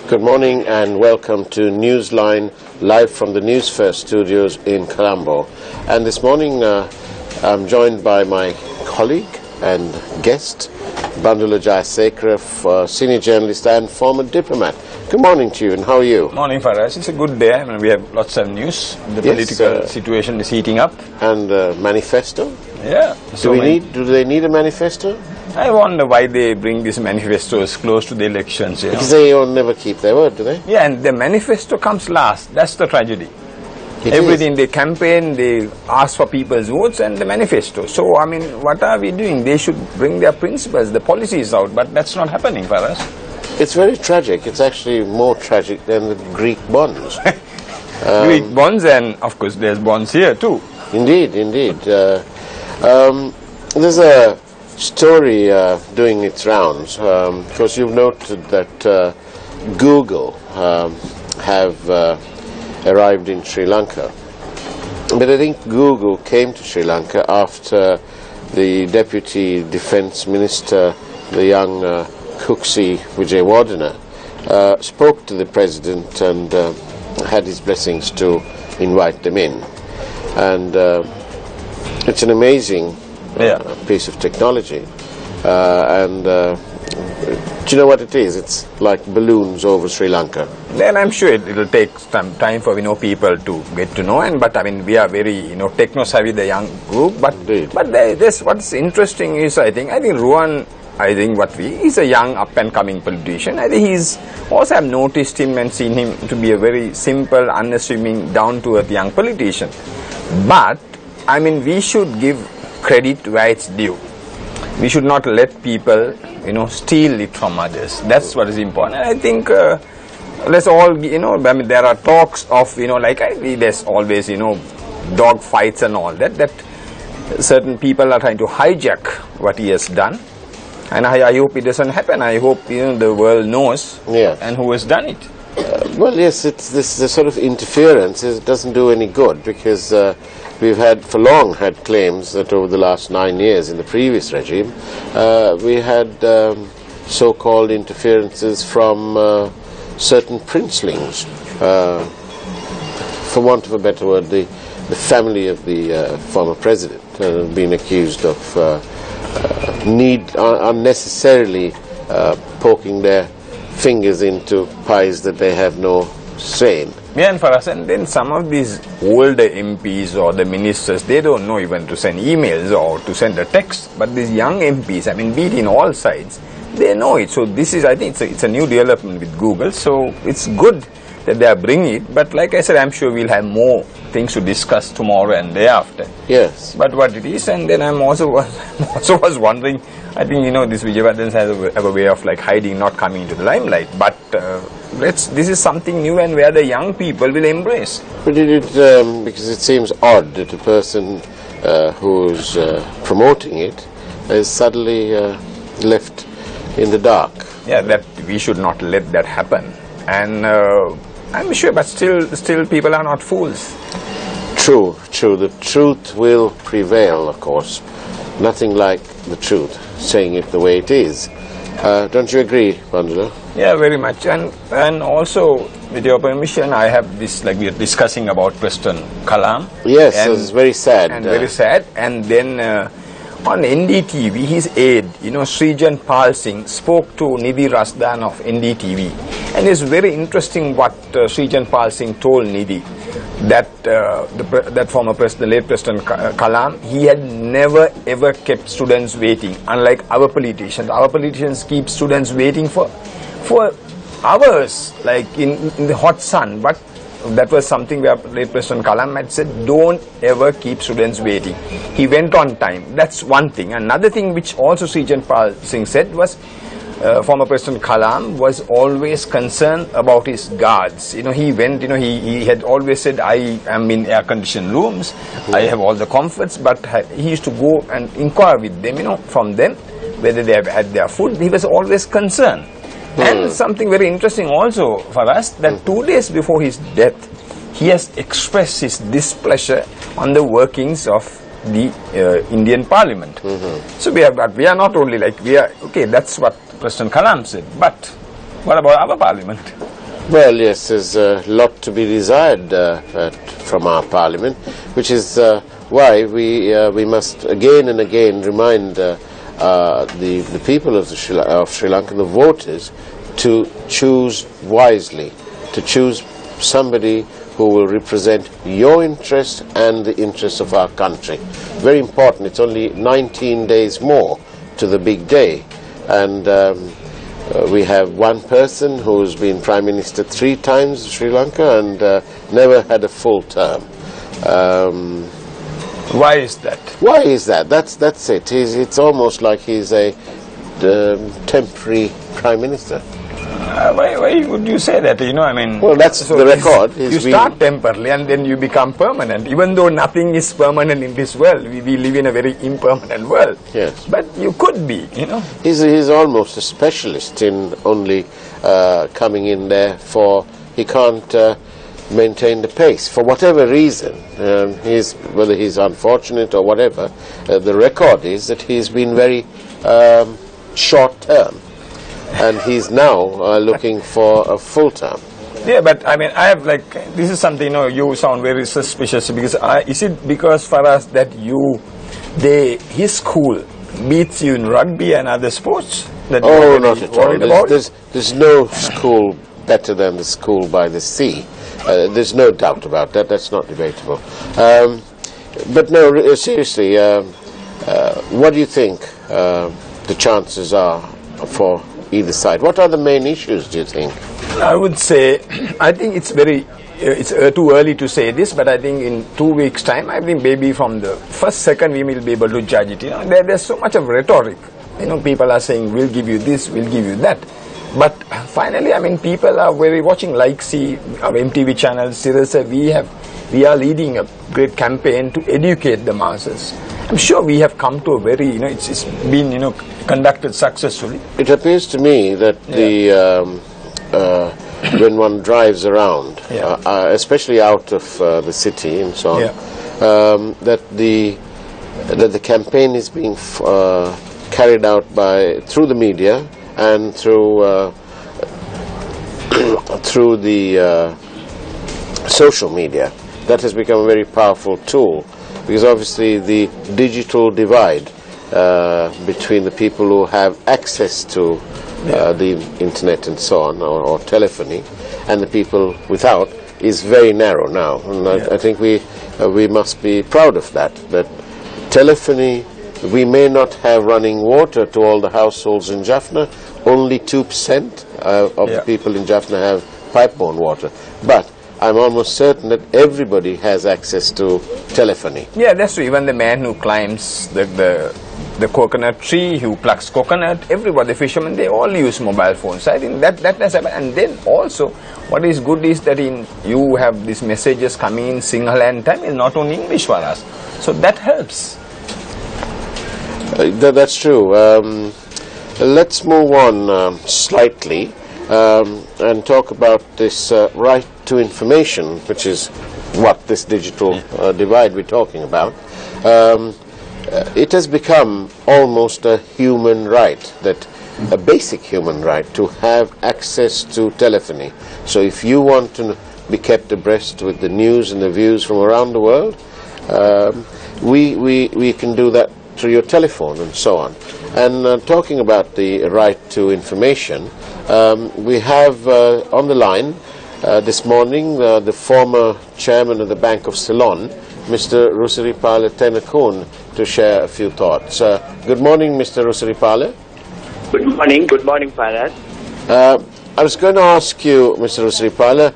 Good morning and welcome to Newsline, live from the Newsfirst studios in Colombo. And this morning I'm joined by my colleague and guest, Bandula Jayasekara, senior journalist and former diplomat. Good morning to you, and how are you? Morning, Faraz. It's a good day. I mean, we have lots of news. The political situation is heating up. And manifesto? Yeah. Do they need a manifesto? I wonder why they bring these manifestos close to the elections. Because they all never keep their word, do they? Yeah, and the manifesto comes last. That's the tragedy. Everything they campaign, they ask for people's votes and the manifesto. So, I mean, what are we doing? They should bring their principles, the policies out, but that's not happening for us. It's very tragic. It's actually more tragic than the Greek bonds. Greek bonds, and of course there's bonds here too. Indeed, indeed. There's a story doing its rounds, because you've noted that Google have arrived in Sri Lanka. But I think Google came to Sri Lanka after the Deputy Defence Minister, the young Kuksi Vijayawardena, spoke to the President and had his blessings to invite them in. And it's an amazing piece of technology. Do you know what it is? It's like balloons over Sri Lanka. Then I'm sure it'll take some time for people to get to know. But I mean, we are very techno-savvy, the young group. But this what's interesting is I think Ruwan. He's a young up-and-coming politician. I think he's also, I've noticed him and seen him to be a very simple, unassuming, down-to-earth young politician. But, I mean, we should give credit where it's due. We should not let people, steal it from others. That's what is important. And I think, let's all, I mean, there are talks of, there's always, dog fights and all that certain people are trying to hijack what he has done. And I hope it doesn't happen. I hope the world knows and who has done it. Well, yes, it's this sort of interference. It doesn't do any good, because we've for long had claims that over the last 9 years in the previous regime, we had so-called interferences from certain princelings. For want of a better word, the family of the former president being accused of unnecessarily poking their fingers into pies that they have no say in. Yeah, and for us, and then some of these older MPs or the ministers, they don't know even to send emails or to send a text. But these young MPs, I mean, be it in all sides, they know it. So this is, I think, it's a new development with Google. So it's good that they are bringing it. But like I said, I'm sure we'll have more things to discuss tomorrow and day after. Yes. But what it is, and then I'm also was wondering, I think, this Vijayawardena have a way of hiding, not coming into the limelight. But this is something new and where the young people will embrace. But because it seems odd that a person who's promoting it is suddenly left in the dark. Yeah, that we should not let that happen. And I'm sure, but still people are not fools. True. The truth will prevail, of course. Nothing like the truth, saying it the way it is. Don't you agree, Bandula? Yeah, very much. And also, with your permission, I have this, we are discussing about President Kalam. Yes, it's very sad. And very sad. And then on NDTV, his aide, Srijan Pal Singh, spoke to Nidhi Rasdan of NDTV. And it's very interesting what Srijan Pal Singh told Nidhi, that that former president, the late President Kalam, he had never ever kept students waiting, unlike our politicians. Our politicians keep students waiting for hours, in the hot sun. But that was something where late President Kalam had said, don't ever keep students waiting. He went on time. That's one thing. Another thing which also Srijan Pal Singh said was, former President Kalam was always concerned about his guards. He went, he had always said, I am in air-conditioned rooms, I have all the comforts, but he used to go and inquire with them, from them, whether they have had their food. He was always concerned. And something very interesting also for us, that 2 days before his death, he has expressed his displeasure on the workings of the Indian Parliament. So we are not only okay, that's what President Kalam said, but what about our Parliament? Well, yes, there's a lot to be desired from our parliament, which is why we must again and again remind the people of Sri Lanka, the voters, to choose wisely, to choose somebody who will represent your interests and the interests of our country. Very important. It's only 19 days more to the big day, and we have one person who's been Prime Minister 3 times in Sri Lanka and never had a full term. Why is that? Why is that? That's it. It's almost like he's a temporary Prime Minister. Why would you say that? You know, I mean... Well, that's the record. You start temporarily and then you become permanent. Even though nothing is permanent in this world, we live in a very impermanent world. Yes. But you could be, you know. He's almost a specialist in only coming in there for... He can't maintain the pace. For whatever reason, whether he's unfortunate or whatever, the record is that he's been very short-term. And he's now looking for a full term. Yeah, but I mean, I have this is something, you know, you sound very suspicious because is it because for us that his school beats you in rugby and other sports? That not at all. There's no school better than the school by the sea. There's no doubt about that. That's not debatable. But no, seriously, what do you think the chances are for either side? What are the main issues, do you think? I would say, I think it's too early to say this, but I think in 2 weeks' time, I think maybe from the first second we will be able to judge it. You know, there's so much of rhetoric. You know, people are saying, we'll give you this, we'll give you that. But finally, I mean, people are very watching, like, see, our MTV channel, seriously, we are leading a great campaign to educate the masses. I'm sure we have come to a very, you know, it's been, you know, conducted successfully. It appears to me that when one drives around, especially out of the city and so on, that the campaign is being carried out through the media and through the social media. That has become a very powerful tool, because obviously the digital divide between the people who have access to the internet and so on, or telephony, and the people without, is very narrow now. And I think we must be proud of that. That telephony, we may not have running water to all the households in Jaffna. Only 2% of the people in Jaffna have pipe-borne water. But I'm almost certain that everybody has access to telephony. Yeah, that's true. Even the man who climbs the coconut tree, who plucks coconut, everybody, the fishermen, they all use mobile phones. I think that has happened. And then also, what is good is that you have these messages coming in Sinhala and Tamil, not only English for us. So that helps. That's true. Let's move on slightly and talk about this right to information, which is what this digital divide we're talking about. It has become almost a human right, a basic human right, to have access to telephony. So if you want to be kept abreast with the news and the views from around the world, we can do that through your telephone and so on. And talking about the right to information, we have on the line this morning the former chairman of the Bank of Ceylon, Mr. Rusiripala Tenakun, to share a few thoughts. Good morning, Mr. Rusiripala. Good morning, Farhad. I was going to ask you, Mr. Rusiripala,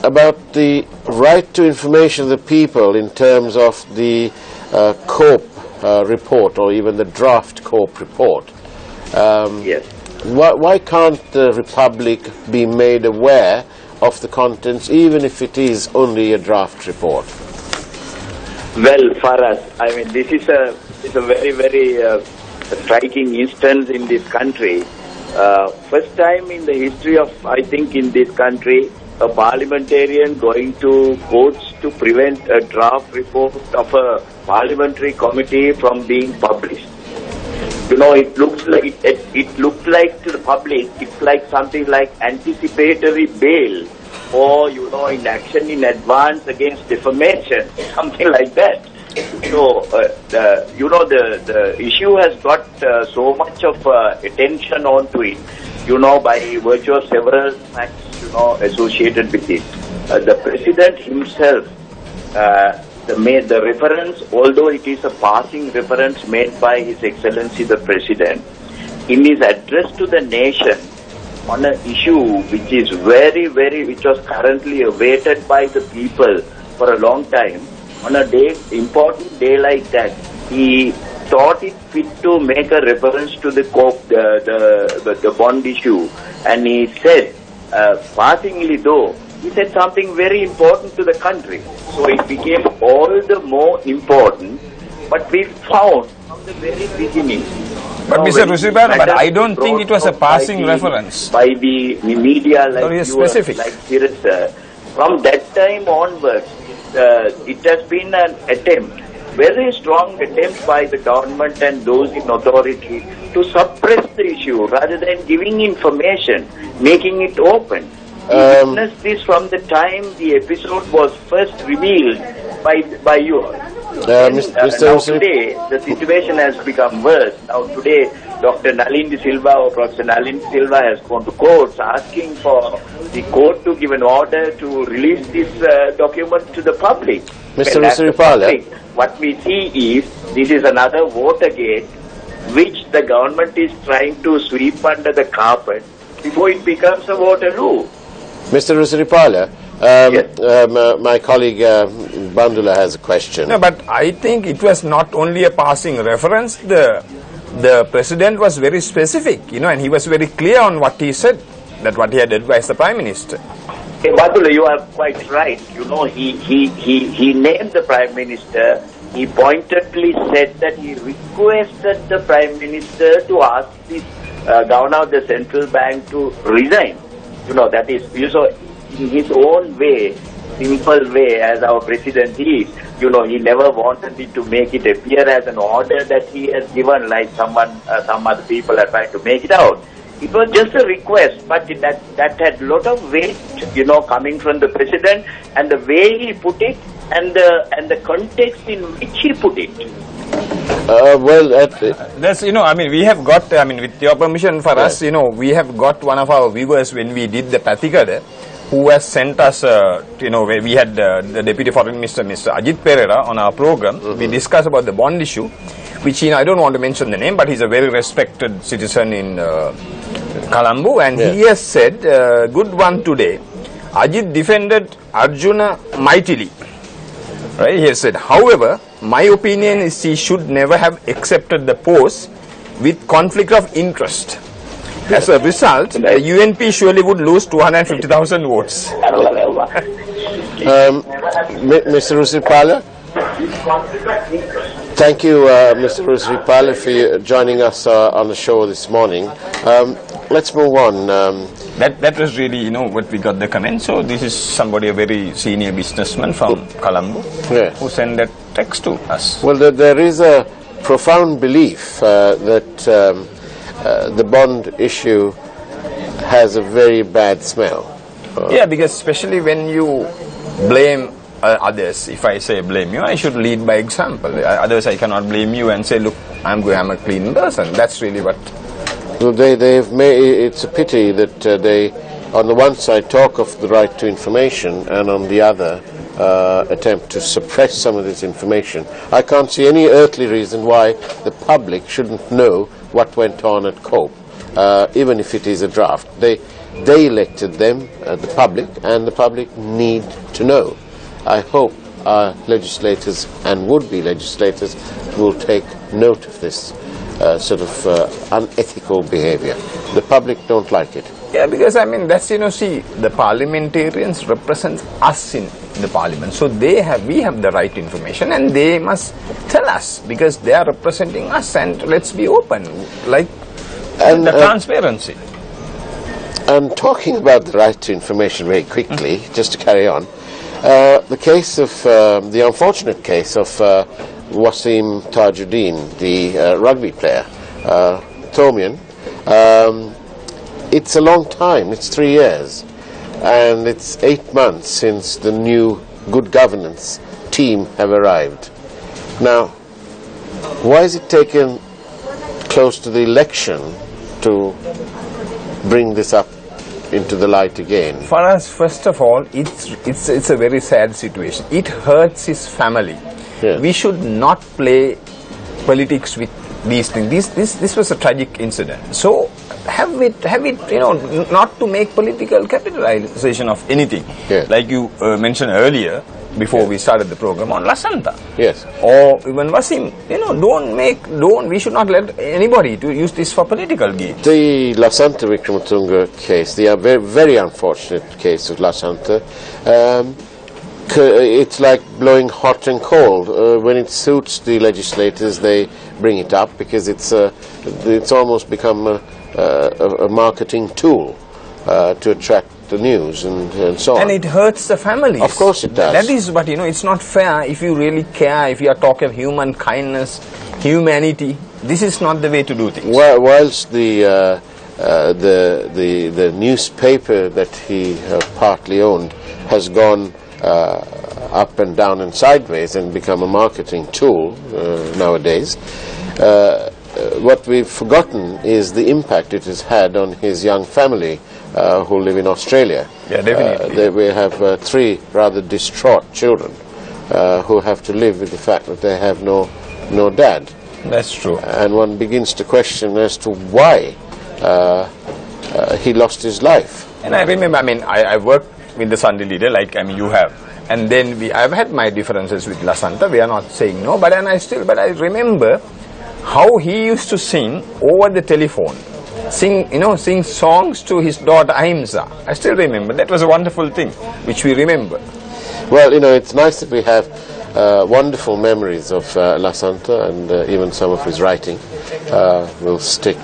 about the right to information of the people in terms of the COPE report, or even the draft COPE report. Yes. Why can't the Republic be made aware of the contents, even if it is only a draft report? Well, for us, I mean, this is a very, very striking instance in this country. First time in the history of, I think, in this country, a parliamentarian going to courts to prevent a draft report of a parliamentary committee from being published. You know, it looked like to the public, it's like something like anticipatory bail, or, you know, in action in advance against defamation, something like that. So, the issue has got so much of attention onto it, you know, by virtue of several facts, you know, associated with it. The President himself, the reference, although it is a passing reference made by His Excellency the President, in his address to the nation on an issue which is which was currently awaited by the people for a long time, on a important day like that, he thought it fit to make a reference to the bond issue, and he said, passingly though, he said something very important to the country. So it became all the more important. But we found from the very beginning. But Mr. Rusiripala, but I don't think it was a passing reference. By the media like you, specific. Like Sirasa. From that time onwards, it has been an attempt, very strong attempt by the government and those in authority to suppress the issue rather than giving information, making it open. We witnessed this from the time the episode was first revealed by you all. Now today, the situation has become worse. Now today, Dr. Nalin De Silva or Professor Nalin De Silva has gone to courts asking for the court to give an order to release this document to the public. Mr. Rusiripala, what we see is this is another Watergate which the government is trying to sweep under the carpet before it becomes a Waterloo. Mr. Rusiripala, my colleague Bandula has a question. No, but I think it was not only a passing reference. The President was very specific, you know, and he was very clear on what he said, that what he had advised the Prime Minister. Hey, Bandula, you are quite right. You know, he named the Prime Minister. He pointedly said that he requested the Prime Minister to ask the governor of the central bank to resign. You know, that is, so in his own way, simple way, as our president is, you know, he never wanted it to make it appear as an order that he has given, like some other people are trying to make it out. It was just a request, but that had a lot of weight, you know, coming from the president, and the way he put it, and the context in which he put it. That's, you know, I mean, we have got, I mean, with your permission for us, you know, we have got one of our viewers when we did the Pathikada, who has sent us, you know, where we had the Deputy Foreign Minister, Mr. Ajit Pereira, on our program. We discussed about the bond issue, which, you know, I don't want to mention the name, but he's a very respected citizen in Colombo, and he has said, good one today, Ajit defended Arjuna mightily. Right? He has said, however, my opinion is he should never have accepted the post with conflict of interest. As a result, the UNP surely would lose 250,000 votes. Mr. Rusiripala, thank you, Mr. Rusiripala, for joining us on the show this morning. Let's move on. That was really, you know, what we got the comment. So this is somebody, a very senior businessman from Colombo, who sent that text to us. Well, there is a profound belief that the bond issue has a very bad smell. Yeah, because especially when you blame others, if I say blame you, I should lead by example. Otherwise, I cannot blame you and say, look, I'm a clean person. That's really what... Well, they've made, it's a pity that they, on the one side, talk of the right to information, and on the other, attempt to suppress some of this information. I can't see any earthly reason why the public shouldn't know what went on at COPE, even if it is a draft. They elected them, the public, and the public need to know. I hope our legislators and would-be legislators will take note of this sort of unethical behavior. The public don't like it. Yeah, because I mean, that's, you know, see, the parliamentarians represent us in the parliament. So we have the right information, and they must tell us, because they are representing us, and let's be open, like the transparency. And talking about the right to information very quickly, just to carry on, the case of, the unfortunate case of Wasim Tajuddin, the rugby player, Thomian, it's a long time, it's 3 years, and it's 8 months since the new good governance team have arrived. Now, why is it taken close to the election to bring this up into the light again? For us, first of all, it's a very sad situation. It hurts his family. Yeah. We should not play politics with these things. This was a tragic incident. So have it, you know, not to make political capitalization of anything. Yeah. Like you mentioned earlier, before we started the program, on Lasanta. Yes. Or even Wasim, you know, we should not let anybody to use this for political gain. The Lasanta Vikramatunga case, the very, very unfortunate case of Lasanta, it's like blowing hot and cold. When it suits the legislators, they bring it up because it's almost become a marketing tool to attract the news and so on. And it hurts the families. Of course it does. That is, but you know, it's not fair. If you really care, if you are talking of human kindness, humanity, this is not the way to do things. Whilst the newspaper that he partly owned has gone up and down and sideways and become a marketing tool nowadays, what we've forgotten is the impact it has had on his young family who live in Australia. Yeah, definitely. We have 3 rather distraught children who have to live with the fact that they have no dad. That's true. And one begins to question as to why he lost his life. And I remember, I mean, I worked with the Sunday leader, like, I mean, you have. And then I've had my differences with Lasanta. We are not saying no, but I remember how he used to sing over the telephone. Sing songs to his daughter Ahimsa. I still remember. That was a wonderful thing, which we remember. Well, you know, it's nice that we have wonderful memories of Lasanta, and even some of his writing will stick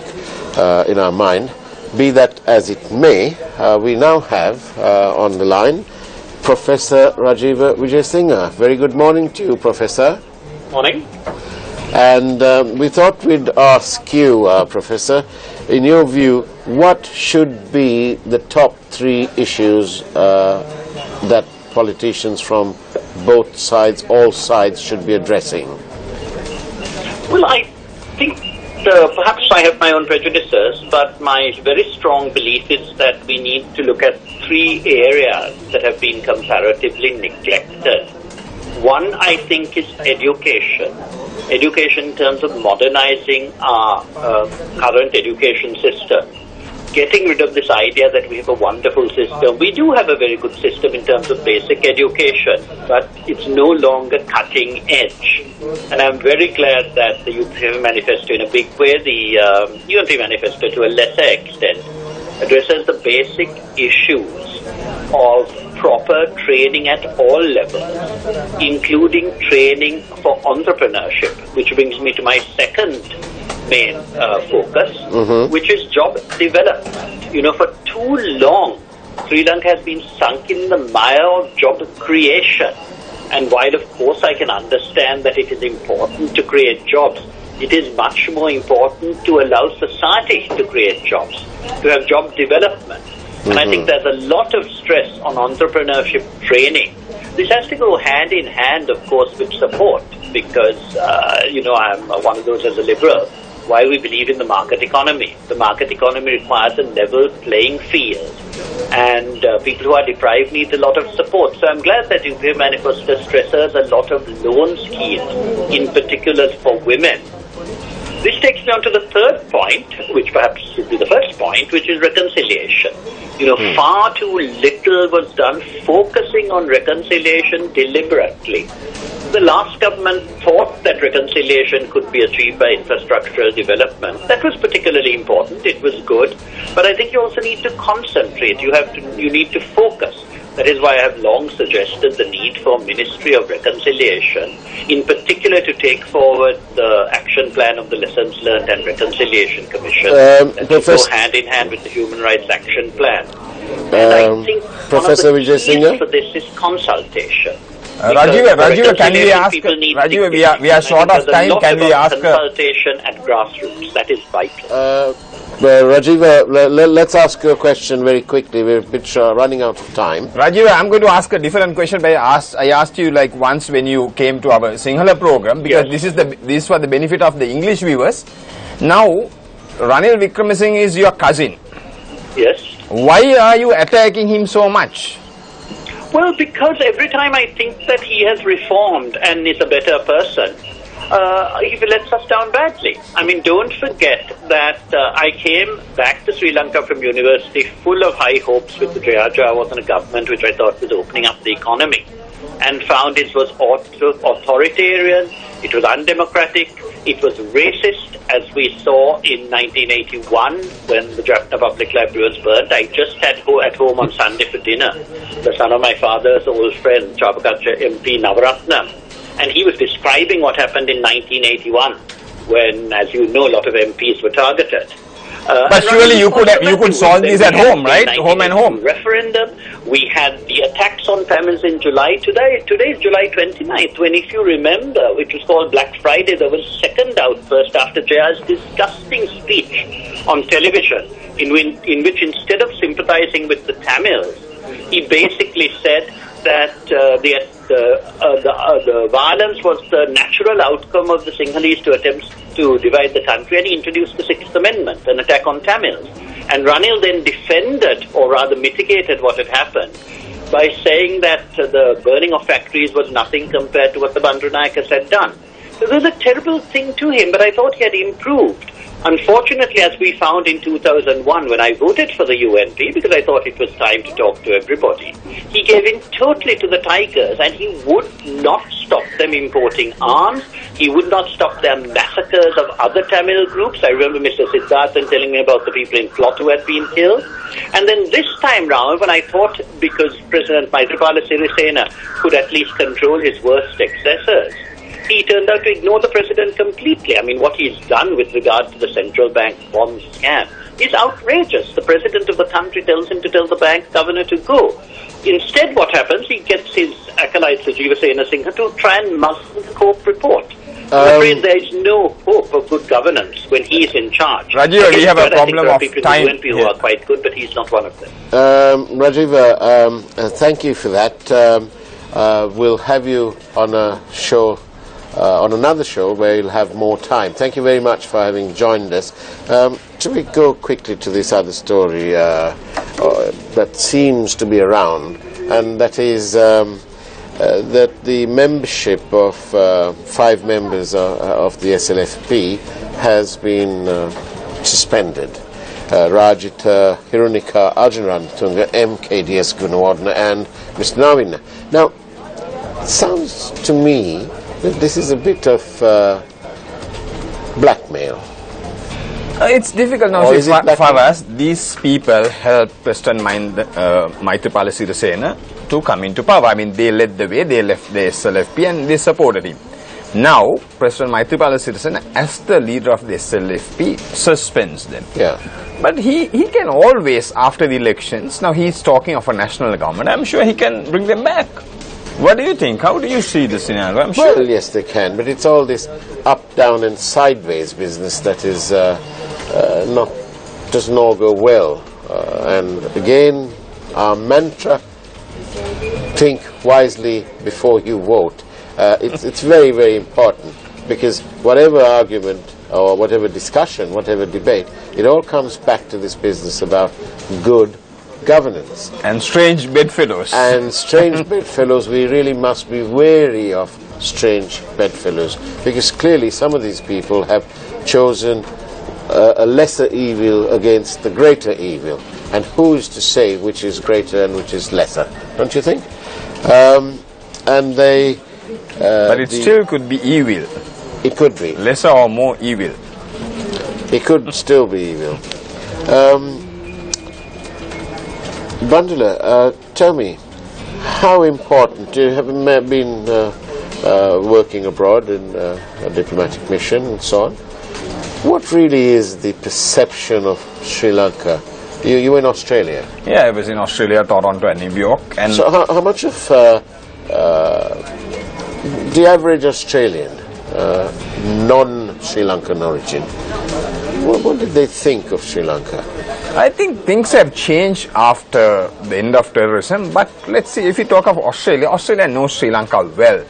in our mind. Be that as it may, we now have on the line Professor Rajiva Vijayasinghe. Very good morning to you, Professor. Morning. And we thought we'd ask you, Professor, in your view, what should be the top 3 issues that politicians from both sides, all sides, should be addressing? Well, I think perhaps I have my own prejudices, but my very strong belief is that we need to look at 3 areas that have been comparatively neglected. One, I think, is education. Education in terms of modernizing our current education system. Getting rid of this idea that we have a wonderful system. We do have a very good system in terms of basic education, but it's no longer cutting edge. And I'm very glad that the Youth Manifesto, in a big way, the UMP Manifesto to a lesser extent, addresses the basic issues of proper training at all levels, including training for entrepreneurship, which brings me to my second main focus, which is job development. You know, for too long, Sri Lanka has been sunk in the mire of job creation. And while, of course, I can understand that it is important to create jobs, it is much more important to allow society to create jobs, to have job development. And I think there's a lot of stress on entrepreneurship training. This has to go hand in hand, of course, with support, because, I'm one of those as a liberal. Why we believe in the market economy. The market economy requires a level playing field, and people who are deprived need a lot of support. So I'm glad that UP Manifesto stresses a lot of loan schemes, in particular for women. This takes me on to the third point, which perhaps should be the first point, which is reconciliation. You know, far too little was done focusing on reconciliation deliberately. The last government thought that reconciliation could be achieved by infrastructural development. That was particularly important. It was good. But I think you also need to concentrate. You need to focus. That is why I have long suggested the need for Ministry of Reconciliation, in particular to take forward the action plan of the Lessons Learned and Reconciliation Commission, and to go hand in hand with the Human Rights Action Plan. And I think Professor one of the keys Vijayasinghe? for this is consultation. Rajiv, can we ask? Rajiv, we are short of time. Can we ask? Consultation at grassroots, that is vital. Rajiv, let's ask you a question very quickly. We're a bit running out of time. Rajiv, I'm going to ask a different question. But I asked you like once when you came to our Sinhala program, because this is for the benefit of the English viewers. Now, Ranil Wickremesinghe is your cousin. Yes. Why are you attacking him so much? Well, because every time I think that he has reformed and is a better person, he lets us down badly. I mean, don't forget that I came back to Sri Lanka from university full of high hopes with the Jayaja was in a government which I thought was opening up the economy, and found it was authoritarian, it was undemocratic, it was racist, as we saw in 1981 when the Jaffna Public Library was burnt. I just had at home on Sunday for dinner the son of my father's old friend, Chabakacha MP Navaratnam, and he was describing what happened in 1981 when, as you know, a lot of MPs were targeted. But surely you could solve this at home, right? Home and home. Referendum. We had the attacks on Tamils in July. Today is July 29th, when, if you remember, which was called Black Friday, there was a second outburst after Jaya's disgusting speech on television, in which instead of sympathizing with the Tamils, he basically said that the violence was the natural outcome of the Sinhalese to attempt to divide the country, and he introduced the Sixth Amendment, an attack on Tamils. And Ranil then defended, or rather mitigated what had happened, by saying that the burning of factories was nothing compared to what the Bandaranayakas had done. So there was a terrible thing to him, but I thought he had improved. Unfortunately, as we found in 2001, when I voted for the UNP, because I thought it was time to talk to everybody, he gave in totally to the Tigers, and he would not stop them importing arms. He would not stop their massacres of other Tamil groups. I remember Mr. Siddharthan telling me about the people in Plot who had been killed. And then this time round, when I thought, because President Maithripala Sirisena could at least control his worst excessors, he turned out to ignore the president completely. I mean, what he's done with regard to the central bank bond scam is outrageous. The president of the country tells him to tell the bank governor to go. Instead, what happens, he gets his acolyte Sajeeva Senasinghe to try and muzzle the Cope report. I'm afraid there is no hope of good governance when he is in charge. Rajiv, we have a problem of time. There are people who are quite good, but he's not one of them. Rajiv, thank you for that. We'll have you on a show, on another show where you'll have more time. Thank you very much for having joined us. Should we go quickly to this other story that seems to be around, and that is that the membership of 5 members of the SLFP has been suspended. Rajita, Hirunika, Arjunarathunga, MKDS Gunawardena and Mr. Navina. Now, it sounds to me that this is a bit of blackmail. It's difficult now for us. These people helped President Maithripala Sirisena to come into power. I mean, they led the way, they left the SLFP and they supported him. Now, President Maithripala Sirisena, as the leader of the SLFP, suspends them. Yeah. But he can always, after the elections, now he's talking of a national government, I'm sure he can bring them back. What do you think? How do you see the scenario? I'm sure. Well, yes, they can, but it's all this up, down and sideways business that is doesn't all go well. And again, our mantra, think wisely before you vote. It's very, very important, because whatever argument or whatever discussion, whatever debate, it all comes back to this business about good governance. And strange bedfellows. And strange bedfellows, we really must be wary of strange bedfellows, because clearly some of these people have chosen a lesser evil against the greater evil. And who is to say which is greater and which is lesser? Don't you think? And they... but it still could be evil. It could be. Lesser or more evil. It could still be evil. Bandula, tell me, how important, you have been working abroad in a diplomatic mission and so on, what really is the perception of Sri Lanka? You were in Australia? Yeah, I was in Australia, Toronto and New York. And so how much of the average Australian, non-Sri Lankan origin, what did they think of Sri Lanka? I think things have changed after the end of terrorism, but let's see, if you talk of Australia, Australia knows Sri Lanka well.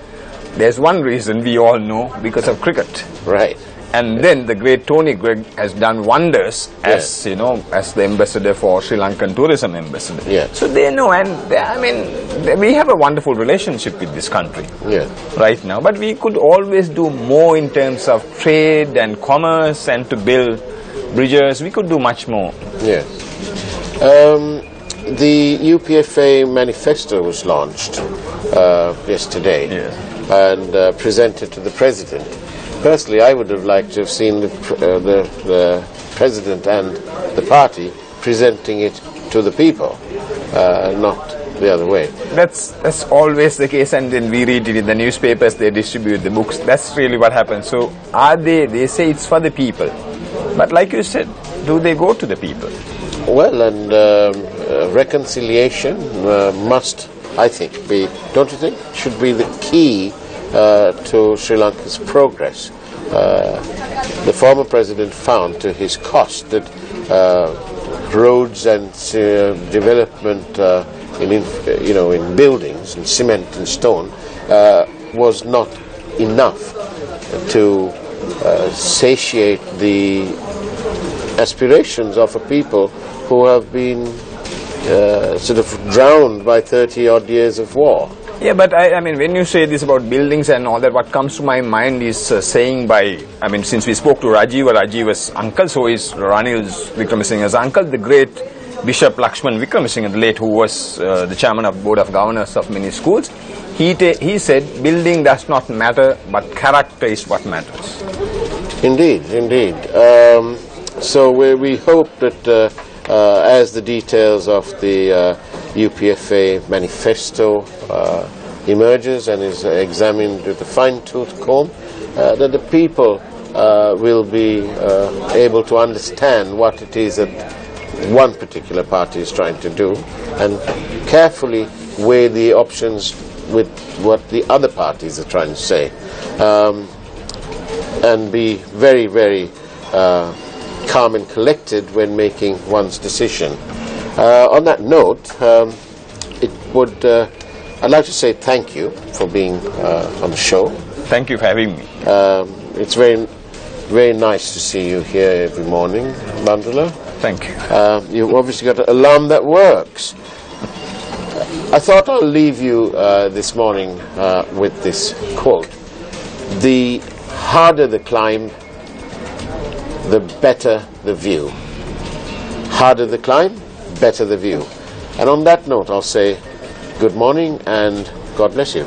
There's one reason we all know, because of cricket. Right. And then the great Tony Greig has done wonders as, you know, as the ambassador for Sri Lankan tourism ambassador. Yeah. So they know, and I mean, we have a wonderful relationship with this country right now. But we could always do more in terms of trade and commerce and to build bridges. We could do much more. Yes. The UPFA manifesto was launched yesterday and presented to the President. Personally, I would have liked to have seen the President and the party presenting it to the people, not the other way. That's always the case, and then we read it in the newspapers, they distribute the books. That's really what happens. So they say it's for the people. But like you said, do they go to the people? Well, and reconciliation must, I think, be, don't you think, should be the key to Sri Lanka's progress. The former president found to his cost that roads and development in buildings and cement and stone was not enough to satiate the aspirations of a people who have been sort of drowned by 30-odd years of war. Yeah, but I mean, when you say this about buildings and all that, what comes to my mind is saying by, I mean, since we spoke to Rajiva's uncle, so is Ranil Wickramasinghe's uncle, the great Bishop Lakshman Wickramasinghe, the late, who was the chairman of Board of Governors of many schools. He said, building does not matter, but character is what matters. Indeed, indeed. So we hope that as the details of the UPFA manifesto emerges and is examined with a fine-tooth comb, that the people will be able to understand what it is that one particular party is trying to do, and carefully weigh the options with what the other parties are trying to say, and be very, very calm and collected when making one's decision. On that note, I'd like to say thank you for being on the show. Thank you for having me. It's very, very nice to see you here every morning, Bandula. Thank you. You've obviously got an alarm that works. I thought I'll leave you this morning with this quote: "The harder the climb, the better the view. Harder the climb, better the view." And on that note, I'll say good morning and God bless you.